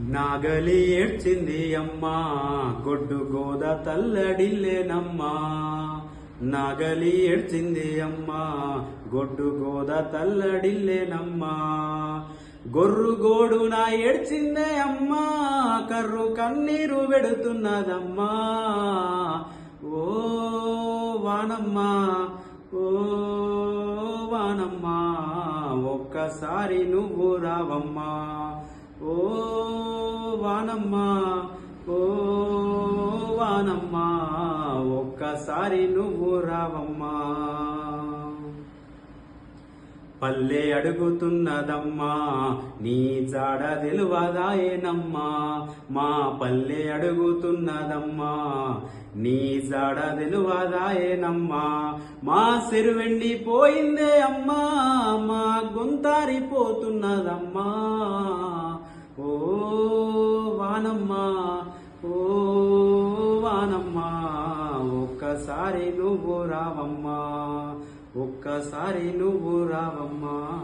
నాగలి ఏడ్చింది అమ్మా గొడ్డు గోద తల్లడిల్లేనమ్మా. నాగలి ఏడ్చింది అమ్మా గొడ్డు గోద తల్లడిల్లేనమ్మా. గొర్రు గోడున ఏడ్చిందే అమ్మా కర్రు కన్నీరు వెడుతున్నదమ్మా. ఓ వానమ్మా ఓ వానమ్మా ఒక్కసారి నువ్వు రావమ్మా. ఓ వానమ్మా ఓ వానమ్మా ఒక్కసారి నువ్వు రావమ్మా. పల్లె అడుగుతున్నదమ్మా నీ జాడ తెలువదాయేనమ్మా. మా పల్లె అడుగుతున్నదమ్మా నీ జాడ తెలువదాయేనమ్మా. మా సెరువెండిపోయిందే అమ్మా మా గొంతారిపోతున్నదమ్మా. ఓ వానమ్మా ఓ వానమ్మా ఒక్కసారి నువ్వు రావమ్మా. ఒక్కసారి నువ్వు రావమ్మా.